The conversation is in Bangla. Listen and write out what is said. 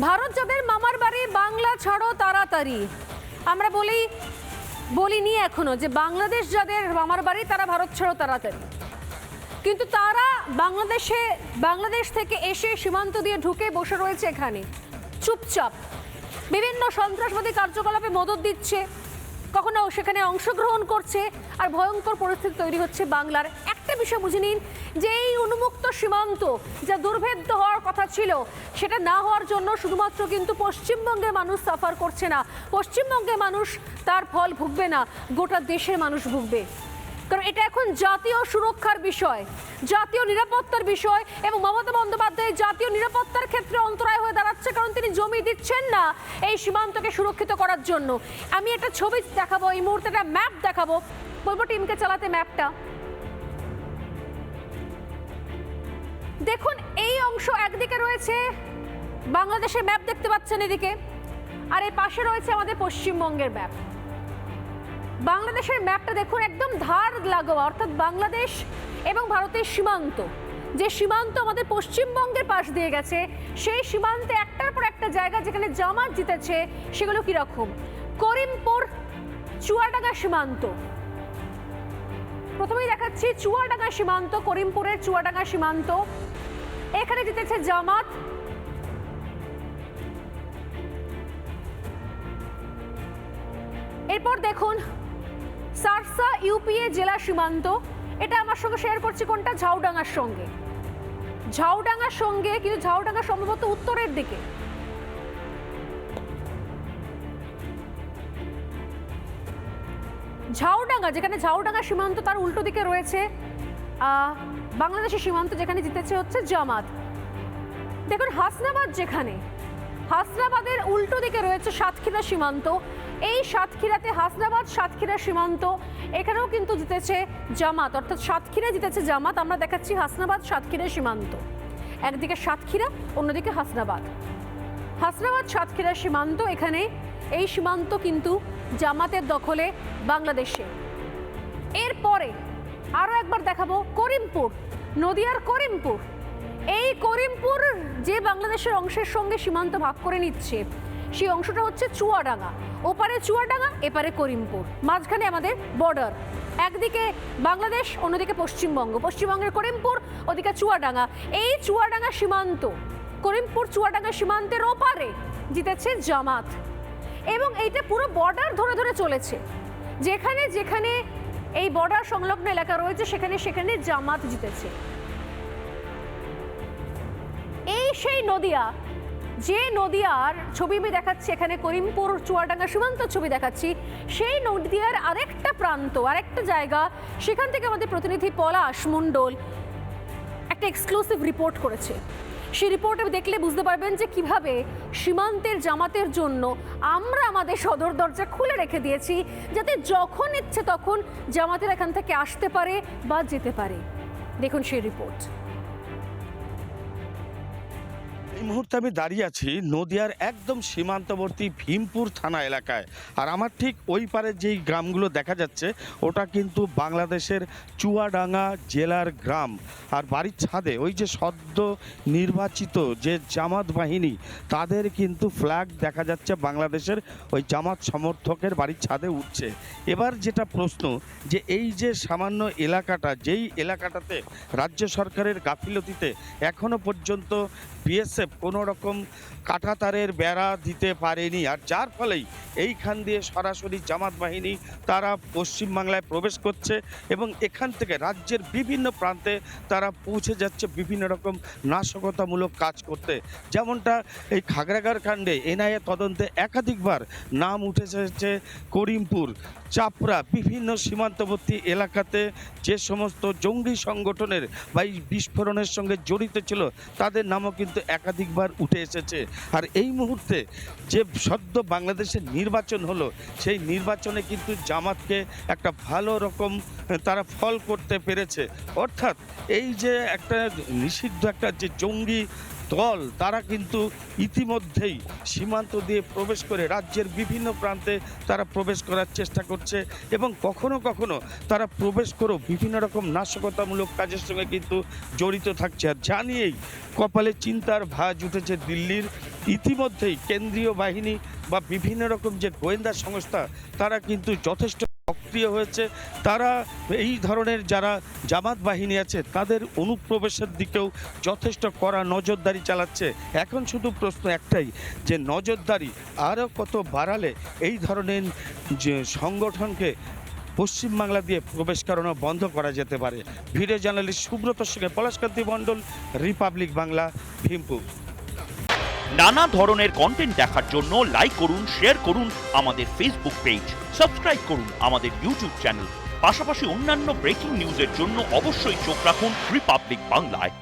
ভারত যাদের মামার বাড়ি বাংলা ছাড়ো তাড়াতাড়ি, আমরা বলিনি এখনো যে বাংলাদেশ যাদের মামার বাড়ি তারা ভারত ছাড়ো তাড়াতাড়ি, কিন্তু তারা বাংলাদেশ থেকে এসে সীমান্ত দিয়ে ঢুকে বসে রয়েছে এখানে চুপচাপ, বিভিন্ন সন্ত্রাসবাদী কার্যকলাপে মদত দিচ্ছে, কখনো সেখানে অংশগ্রহণ করছে, আর ভয়ঙ্কর পরিস্থিতি তৈরি হচ্ছে বাংলার। একটা বিষয় বুঝে নিন যে এই উন্মুক্ত সীমান্ত যা দুর্ভেদ্য হওয়ার কথা ছিল সেটা না হওয়ার জন্য শুধুমাত্র কিন্তু পশ্চিমবঙ্গের মানুষ সাফার করছে না, পশ্চিমবঙ্গের মানুষ তার ফল ভুগবে না, গোটা দেশের মানুষ ভুগবে। কারণ এটা এখন জাতীয় সুরক্ষার বিষয়, জাতীয় নিরাপত্তার বিষয়, এবং মমতা বন্দ্যোপাধ্যায় জাতীয় নিরাপত্তার ক্ষেত্রে অন্তরায় হয়ে দাঁড়াচ্ছে, কারণ তিনি জমি দিচ্ছেন না এই সীমান্তকে সুরক্ষিত করার জন্য। আমি একটা ছবি দেখাবো, এই মুহূর্তে একটা ম্যাপ দেখাবো, বলবো টিমকে চালাতে ম্যাপটা। দেখুন এই অংশ একদিকে রয়েছে বাংলাদেশের ম্যাপ দেখতে পাচ্ছেন এদিকে, আর এই পাশে রয়েছে আমাদের পশ্চিমবঙ্গের ম্যাপ। বাংলাদেশের ম্যাপটা দেখুন একদম ধার লাগোয়া, অর্থাৎ বাংলাদেশ এবং ভারতের সীমান্ত, যে সীমান্ত আমাদের পশ্চিমবঙ্গের পাশ দিয়ে গেছে, সেই সীমান্তে একটার পর একটা জায়গা যেখানে জামাত জিতেছে, সেগুলো কিরকম? করিমপুর চুয়াডাঙ্গা সীমান্ত, প্রথমেই দেখাচ্ছি চুয়াডাঙ্গা সীমান্ত, করিমপুরের চুয়াডাঙ্গা সীমান্ত, এখানে জিতেছে জামাত। এরপর দেখুন সারসা ইউপিএ জেলা সীমান্ত, এটা আমার সঙ্গে শেয়ার করছি কোনটা, ঝাউডাঙ্গার সঙ্গে, কিন্তু ঝাউডাঙ্গা সম্ভবত উত্তরের দিকে। ঝাউডাঙ্গা, যেখানে ঝাউডাঙ্গা সীমান্ত তার উল্টো দিকে রয়েছে বাংলাদেশের সীমান্ত, যেখানে জিতেছে হচ্ছে জামাত। দেখুন হাসনাবাদ, যেখানে হাসনাবাদের উল্টো দিকে রয়েছে সাতক্ষীরা সীমান্ত, এই সাতক্ষীরাতে হাসনাবাদ সাতক্ষীরা সীমান্ত, এখানেও কিন্তু জিতেছে জামাত, অর্থাৎ সাতক্ষীরা জিতেছে জামাত। আমরা দেখাচ্ছি হাসনাবাদ সাতক্ষীরা সীমান্ত, একদিকে সাতক্ষীরা অন্যদিকে হাসনাবাদ সাতক্ষীরা সীমান্ত, এখানে এই সীমান্ত কিন্তু জামাতের দখলে বাংলাদেশে। এরপরে আরও একবার দেখাবো করিমপুর, নদিয়ার করিমপুর, এই করিমপুর যে বাংলাদেশের অংশের সঙ্গে সীমান্ত ভাগ করে নিচ্ছে, সেই অংশটা হচ্ছে চুয়াডাঙ্গা, ওপারে চুয়াডাঙ্গা এপারে করিমপুর, মাঝখানে আমাদের বর্ডার, একদিকে বাংলাদেশ অন্যদিকে পশ্চিমবঙ্গের করিমপুর, ওদিকে চুয়াডাঙ্গা। এই চুয়াডাঙ্গা সীমান্ত, করিমপুর চুয়াডাঙ্গা সীমান্তের ওপারে জিতেছে জামাত, এবং এইটা পুরো বর্ডার ধরে ধরে চলেছে, যেখানে যেখানে এই বর্ডার সংলগ্ন এলাকা রয়েছে সেখানে সেখানে জামাত জিতেছে। এই সেই নদিয়া, যে নদিয়ার ছবি আমি দেখাচ্ছি, এখানে করিমপুর চুয়াডাঙ্গা সীমান্ত ছবি দেখাচ্ছি, সেই নদিয়ার আরেকটা প্রান্ত, আরেকটা জায়গা, সেখান থেকে আমাদের প্রতিনিধি পলাশ মণ্ডল একটা এক্সক্লুসিভ রিপোর্ট করেছে। সেই রিপোর্টে দেখলে বুঝতে পারবেন যে কিভাবে সীমান্তের জামাতের জন্য আমরা আমাদের সদর দরজা খুলে রেখে দিয়েছি, যাতে যখন ইচ্ছে তখন জামাতের এখান থেকে আসতে পারে বা যেতে পারে। দেখুন সেই রিপোর্ট। এই মুহূর্তে আমি দাঁড়িয়ে আছি নদিয়ার একদম সীমান্তবর্তী ভীমপুর থানা এলাকায়, আর আমার ঠিক ওই পারে যেই গ্রামগুলো দেখা যাচ্ছে ওটা কিন্তু বাংলাদেশের চুয়াডাঙ্গা জেলার গ্রাম। আর বাড়ির ছাদে ওই যে সদ্য নির্বাচিত যে জামাত বাহিনী, তাদের কিন্তু ফ্ল্যাগ দেখা যাচ্ছে বাংলাদেশের ওই জামাত সমর্থকের বাড়ির ছাদে উঠছে। এবার যেটা প্রশ্ন, যে এই যে সামান্য এলাকাটা, যেই এলাকাটাতে রাজ্য সরকারের গাফিলতিতে এখনো পর্যন্ত বিএসএফ কোনো রকম কাঁটাতারের বেড়া দিতে পারেনি, আর যার ফলেই এইখান দিয়ে সরাসরি জামাত বাহিনী তারা পশ্চিমবাংলায় প্রবেশ করছে, এবং এখান থেকে রাজ্যের বিভিন্ন প্রান্তে তারা পৌঁছে যাচ্ছে বিভিন্ন রকম নাশকতামূলক কাজ করতে। যেমনটা এই খাগড়াগড় কাণ্ডে এনআইএ তদন্তে একাধিকবার নাম উঠে এসেছে করিমপুর, চাপড়া, বিভিন্ন সীমান্তবর্তী এলাকাতে যে সমস্ত জঙ্গি সংগঠনের বা এই বিস্ফোরণের সঙ্গে জড়িত ছিল তাদের নামও কিন্তু একাধিকবার উঠে এসেছে। আর এই মুহূর্তে যে সদ্য বাংলাদেশের নির্বাচন হলো, সেই নির্বাচনে কিন্তু জামাতকে একটা ভালো রকম তারা ফল করতে পেরেছে। অর্থাৎ এই যে একটা নিষিদ্ধ একটা যে জঙ্গি দল, তারা কিন্তু ইতিমধ্যেই সীমান্ত দিয়ে প্রবেশ করে রাজ্যের বিভিন্ন প্রান্তে তারা প্রবেশ করার চেষ্টা করছে, এবং কখনো কখনো তারা প্রবেশ করেও বিভিন্ন রকম নাশকতামূলক কাজের সঙ্গে কিন্তু জড়িত থাকছে। আর জানিয়েই কপালে চিন্তার ভাঁজ উঠেছে দিল্লির, ইতিমধ্যেই কেন্দ্রীয় বাহিনী বা বিভিন্ন রকম যে গোয়েন্দা সংস্থা তারা কিন্তু যথেষ্ট সক্রিয় হয়েছে। তারা এই ধরনের যারা জামাত বাহিনী আছে তাদের অনুপ্রবেশের দিকেও যথেষ্ট কড়া নজরদারি চালাচ্ছে। এখন শুধু প্রশ্ন একটাই, যে নজরদারি আরও কত বাড়ালে এই ধরনের যে সংগঠনকে পশ্চিমবাংলা দিয়ে প্রবেশ করানো বন্ধ করা যেতে পারে। ভিডিও জার্নালিস্ট সুব্রতর সঙ্গে পলাশকান্তি মণ্ডল, রিপাবলিক বাংলা, ভীমপুর। নানা ধরনের কন্টেন্ট দেখার জন্য লাইক করুন, শেয়ার করুন আমাদের ফেসবুক পেজ, সাবস্ক্রাইব করুন আমাদের ইউটিউব চ্যানেল। পাশাপাশি অন্যান্য ব্রেকিং নিউজের জন্য অবশ্যই চোখ রাখুন রিপাবলিক বাংলায়।